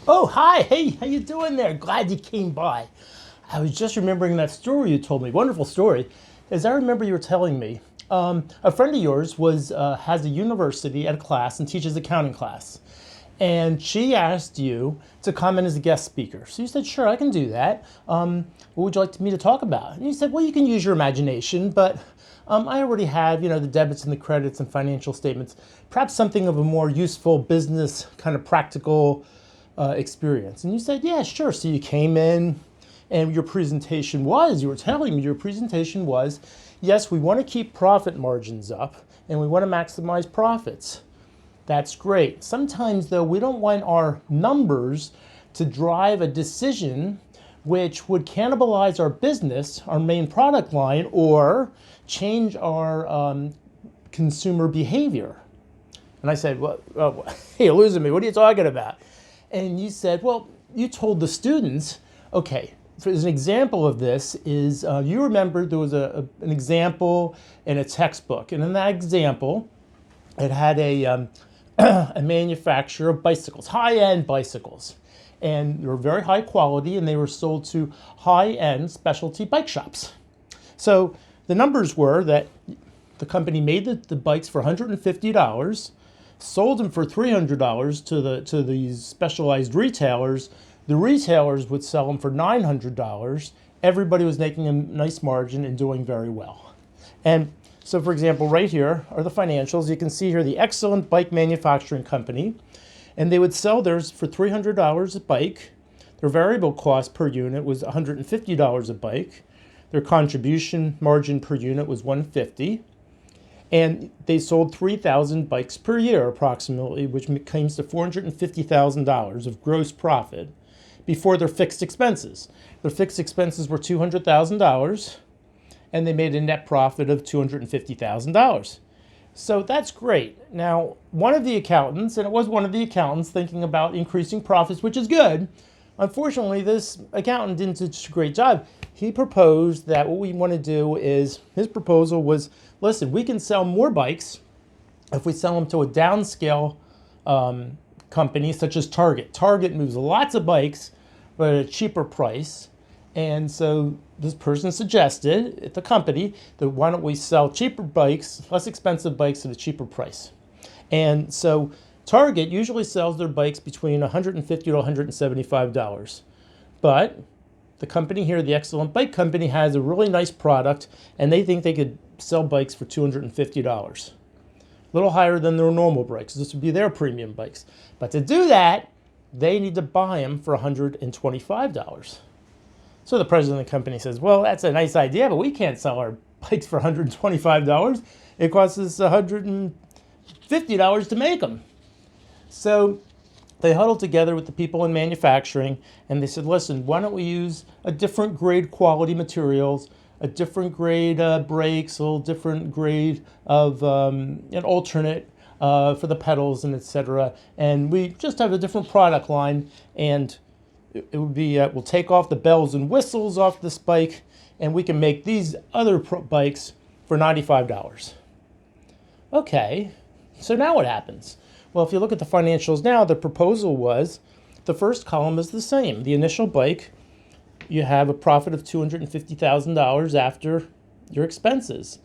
Oh, hi. Hey, how you doing there? Glad you came by. I was just remembering that story you told me. Wonderful story. As I remember you were telling me, a friend of yours was has a university at a class and teaches accounting class. And she asked you to come in as a guest speaker. So you said, sure, I can do that. What would you like me to talk about? And you said, well, you can use your imagination, but I already have, the debits and the credits and financial statements. Perhaps something of a more useful business kind of practical experience. And you said, yeah, sure. So you came in and your presentation was, you were telling me your presentation was, yes, we want to keep profit margins up and we want to maximize profits. That's great. Sometimes, though, we don't want our numbers to drive a decision which would cannibalize our business, our main product line, or change our consumer behavior. And I said, well, hey, you're losing me. What are you talking about? And you said, well, you told the students, okay, so as an example of this is, you remember there was an example in a textbook. And in that example, it had a manufacturer of bicycles, high-end bicycles. And they were very high quality and they were sold to high-end specialty bike shops. So the numbers were that the company made the bikes for $150, sold them for $300 to these specialized retailers. The retailers would sell them for $900. Everybody was making a nice margin and doing very well. And so, for example, right here are the financials. You can see here the Excellent Bike Manufacturing Company, and they would sell theirs for $300 a bike. Their variable cost per unit was $150 a bike. Their contribution margin per unit was $150. And they sold 3,000 bikes per year approximately, which comes to $450,000 of gross profit before their fixed expenses. Their fixed expenses were $200,000, and they made a net profit of $250,000. So that's great. Now, one of the accountants, and it was one of the accountants thinking about increasing profits, which is good. Unfortunately, this accountant didn't do such a great job. He proposed that what we want to do is, his proposal was, listen, we can sell more bikes if we sell them to a downscale company such as Target. Target moves lots of bikes, but at a cheaper price. And so this person suggested at the company that why don't we sell cheaper bikes, less expensive bikes at a cheaper price. And so Target usually sells their bikes between $150 to $175. But the company here, the Excellent Bike Company, has a really nice product, and they think they could sell bikes for $250. A little higher than their normal bikes. This would be their premium bikes. But to do that, they need to buy them for $125. So the president of the company says, well, that's a nice idea, but we can't sell our bikes for $125. It costs us $150 to make them. So they huddled together with the people in manufacturing and they said, listen, why don't we use a different grade quality materials, a different grade brakes, a little different grade of an alternate for the pedals and etc. And we just have a different product line, and it would be, we'll take off the bells and whistles off this bike and we can make these other bikes for $95. Okay, so now what happens? Well, if you look at the financials now, the proposal was the first column is the same. The initial bike, you have a profit of $250,000 after your expenses.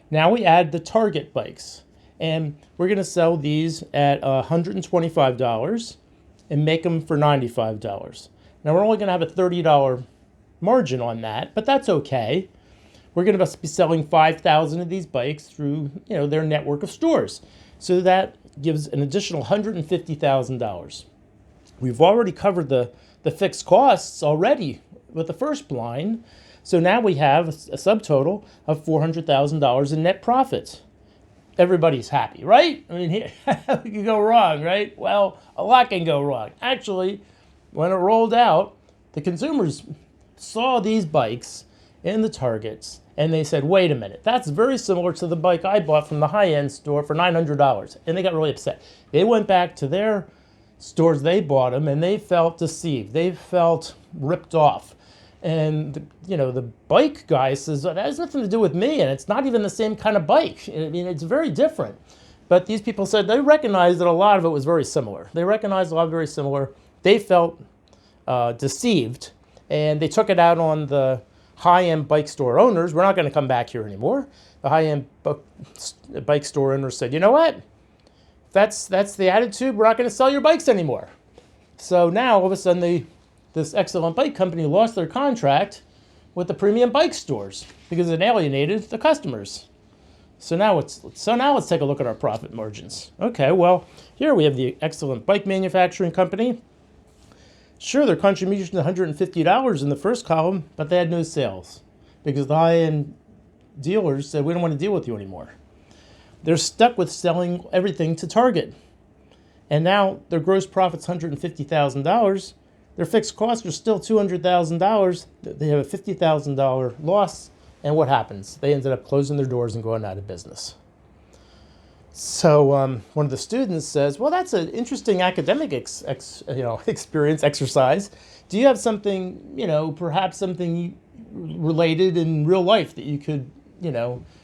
Now we add the Target bikes, and we're going to sell these at $125 and make them for $95. Now we're only going to have a $30 margin on that, but that's okay. We're going to be selling 5,000 of these bikes through, their network of stores. So that gives an additional $150,000. We've already covered the fixed costs already with the first line. So now we have a subtotal of $400,000 in net profits. Everybody's happy, right? I mean, how can go wrong, right? Well, a lot can go wrong. Actually, when it rolled out, the consumers saw these bikes in the Targets and they said, wait a minute, that's very similar to the bike I bought from the high-end store for $900. And they got really upset. They went back to their stores they bought them and they felt deceived. They felt ripped off. And, the bike guy says, that has nothing to do with me, and it's not even the same kind of bike. I mean, it's very different. But these people said they recognized that a lot of it was very similar. They recognized a lot of very similar they felt deceived, and they took it out on the high-end bike store owners. We're not going to come back here anymore. The high-end bike store owners said, you know what? That's the attitude. We're not going to sell your bikes anymore. So now, all of a sudden, this excellent bike company lost their contract with the premium bike stores because it alienated the customers. So now let's take a look at our profit margins. Okay, well, here we have the excellent bike manufacturing company. Sure, their contribution is $150 in the first column, but they had no sales because the high-end dealers said, we don't want to deal with you anymore. They're stuck with selling everything to Target. And now their gross profit's $150,000. Their fixed costs are still $200,000. They have a $50,000 loss. And what happens? They ended up closing their doors and going out of business. So one of the students says, well, that's an interesting academic experience, exercise. Do you have something, perhaps something related in real life that you could,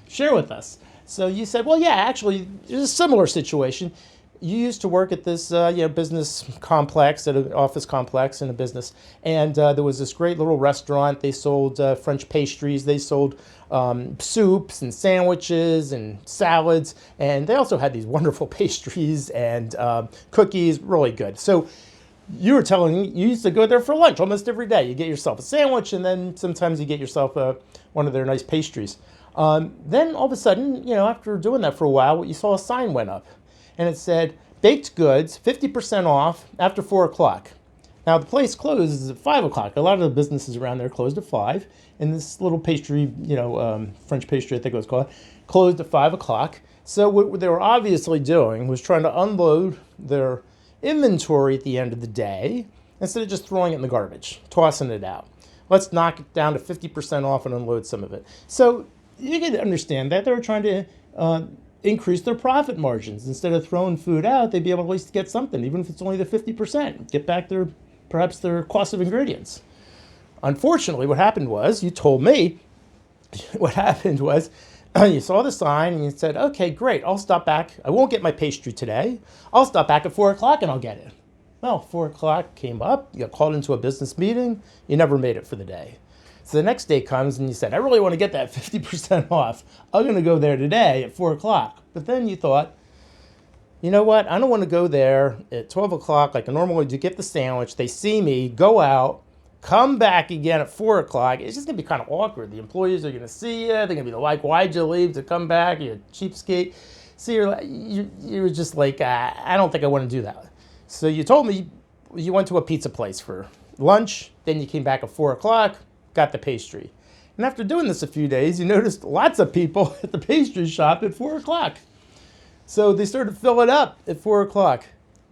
share with us? So you said, well, yeah, actually, there's a similar situation. You used to work at this business complex, at an office complex in a business, and there was this great little restaurant. They sold French pastries. They sold soups and sandwiches and salads, and they also had these wonderful pastries and cookies, really good. So you were telling me you used to go there for lunch almost every day. You get yourself a sandwich, and then sometimes you get yourself one of their nice pastries. Then all of a sudden, after doing that for a while, you saw a sign went up. And it said, baked goods, 50% off after 4 o'clock. Now, the place closes at 5 o'clock. A lot of the businesses around there closed at 5. And this little pastry, French pastry, I think it was called, closed at 5 o'clock. So what they were obviously doing was trying to unload their inventory at the end of the day instead of just throwing it in the garbage, tossing it out. Let's knock it down to 50% off and unload some of it. So you can understand that they were trying to increase their profit margins. Instead of throwing food out, they'd be able to at least get something, even if it's only the 50%, get back perhaps their cost of ingredients. Unfortunately, what happened was, you told me, what happened was, you saw the sign and you said, okay, great, I'll stop back. I won't get my pastry today. I'll stop back at 4 o'clock and I'll get it. Well, 4 o'clock came up, you got called into a business meeting, you never made it for the day. So the next day comes and you said, I really want to get that 50% off. I'm going to go there today at 4 o'clock. But then you thought, you know what? I don't want to go there at 12 o'clock like I normally do, get the sandwich. They see me, go out, come back again at 4 o'clock. It's just going to be kind of awkward. The employees are going to see you. They're going to be like, why'd you leave to come back? You're a cheapskate. So you were just like, I don't think I want to do that. So you told me you went to a pizza place for lunch. Then you came back at 4 o'clock. Got the pastry. And after doing this a few days, you noticed lots of people at the pastry shop at 4 o'clock. So they started filling up at 4 o'clock.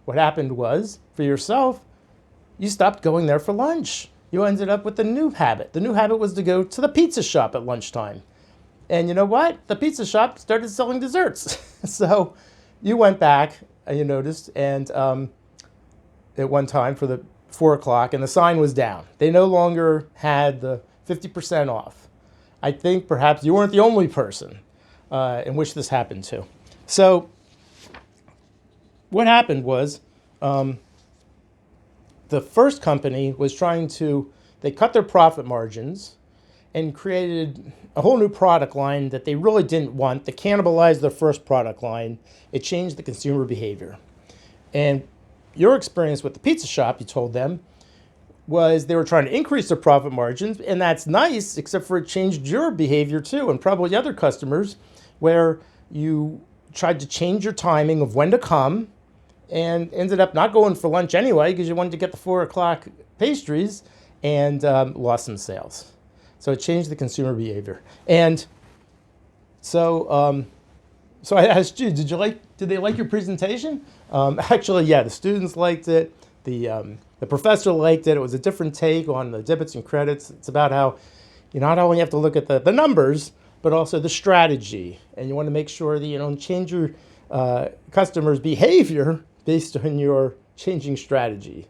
What happened was, for yourself, you stopped going there for lunch. You ended up with a new habit. The new habit was to go to the pizza shop at lunchtime. And you know what? The pizza shop started selling desserts. So you went back, you noticed, and at one time for the 4 o'clock, and the sign was down. They no longer had the 50% off. I think perhaps you weren't the only person in which this happened to. So what happened was the first company was they cut their profit margins and created a whole new product line that they really didn't want. They cannibalized their first product line. It changed the consumer behavior. And your experience with the pizza shop, you told them, was they were trying to increase their profit margins, and that's nice, except for it changed your behavior too, and probably other customers, where you tried to change your timing of when to come and ended up not going for lunch anyway because you wanted to get the 4 o'clock pastries and lost some sales. So it changed the consumer behavior. And so I asked you, did they like your presentation? Actually, yeah, the students liked it. The professor liked it. It was a different take on the debits and credits. It's about how you not only have to look at the numbers, but also the strategy. And you want to make sure that you don't change your customers' behavior based on your changing strategy.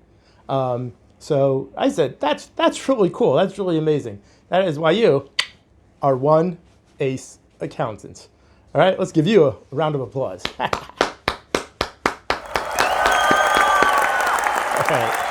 So I said, that's really cool. That's really amazing. That is why you are one ace accountant. All right, let's give you a round of applause. Okay.